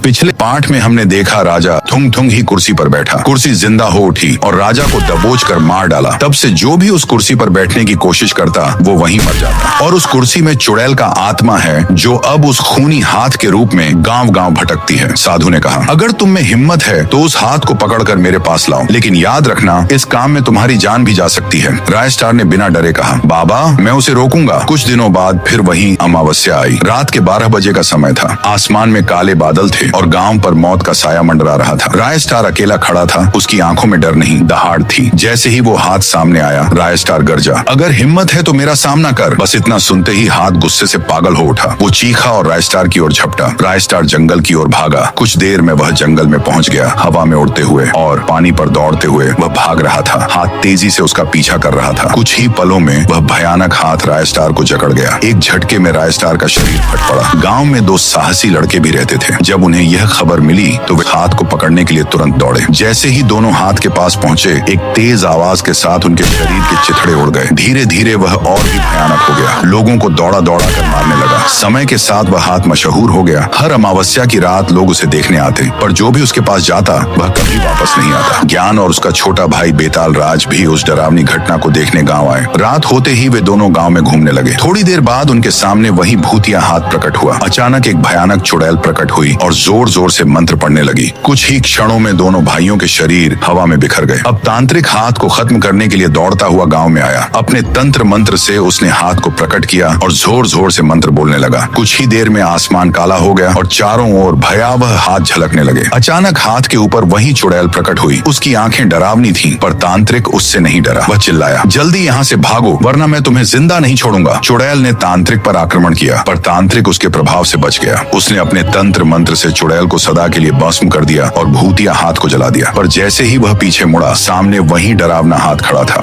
पिछले पाठ में हमने देखा राजा थुंग थुंग ही कुर्सी पर बैठा, कुर्सी जिंदा हो उठी और राजा को दबोच कर मार डाला। तब से जो भी उस कुर्सी पर बैठने की कोशिश करता वो वहीं मर जाता। और उस कुर्सी में चुड़ैल का आत्मा है जो अब उस खूनी हाथ के रूप में गांव गांव भटकती है। साधु ने कहा, अगर तुम में हिम्मत है तो उस हाथ को पकड़कर मेरे पास लाओ, लेकिन याद रखना इस काम में तुम्हारी जान भी जा सकती है। रायस्टार ने बिना डरे कहा, बाबा मैं उसे रोकूंगा। कुछ दिनों बाद फिर वही अमावस्या आई। रात के 12 बजे का समय था। आसमान में काले बादल थे और गांव पर मौत का साया मंडरा रहा था। रायस्टार अकेला खड़ा था। उसकी आंखों में डर नहीं, दहाड़ थी। जैसे ही वो हाथ सामने आया, रायस्टार गरजा, अगर हिम्मत है तो मेरा सामना कर। बस इतना सुनते ही हाथ गुस्से से पागल हो उठा। वो चीखा और रायस्टार की ओर झपटा। रायस्टार जंगल की ओर भागा। कुछ देर में वह जंगल में पहुंच गया। हवा में उड़ते हुए और पानी पर दौड़ते हुए वह भाग रहा था। हाथ तेजी से उसका पीछा कर रहा था। कुछ ही पलों में वह भयानक हाथ रायस्टार को जकड़ गया। एक झटके में रायस्टार का शरीर फट पड़ा। गांव में 2 साहसी लड़के भी रहते थे। जब उन्हें यह खबर मिली तो वे हाथ को पकड़ने के लिए तुरंत दौड़े। जैसे ही दोनों हाथ के पास पहुंचे, एक तेज आवाज के साथ उनके शरीर के चिथड़े उड़ गए। धीरे धीरे वह और भी भयानक हो गया। लोगों को दौड़ा दौड़ा कर मारने लगा। समय के साथ वह हाथ मशहूर हो गया। हर अमावस्या की रात लोग उसे देखने आते, पर जो भी उसके पास जाता वह कभी वापस नहीं आता। ज्ञान और उसका छोटा भाई बेताल राज भी उस डरावनी घटना को देखने गांव आए। रात होते ही वे दोनों गांव में घूमने लगे। थोड़ी देर बाद उनके सामने वही भूतिया हाथ प्रकट हुआ। अचानक एक भयानक चुड़ैल प्रकट हुई और जोर जोर से मंत्र पढ़ने लगी। कुछ ही क्षणों में दोनों भाइयों के शरीर हवा में बिखर गए। अब तांत्रिक हाथ को खत्म करने के लिए दौड़ता हुआ गांव में आया। अपने तंत्र मंत्र से उसने हाथ को प्रकट किया और जोर जोर से मंत्र बोलने लगा। कुछ ही देर में आसमान काला हो गया और चारों ओर भयावह हाथ झलकने लगे। अचानक हाथ के ऊपर वही चुड़ैल प्रकट हुई। उसकी आंखें डरावनी थीं, पर तांत्रिक उससे नहीं डरा। वह चिल्लाया, जल्दी यहाँ से भागो वरना मैं तुम्हें जिंदा नहीं छोड़ूंगा। चुड़ैल ने तांत्रिक पर आक्रमण किया, पर तांत्रिक उसके प्रभाव से बच गया। उसने अपने तंत्र मंत्र से चुड़ैल को सदा के लिए भस्म कर दिया और भूतिया हाथ को जला दिया। पर जैसे ही वह पीछे मुड़ा, सामने वही डरावना हाथ खड़ा था।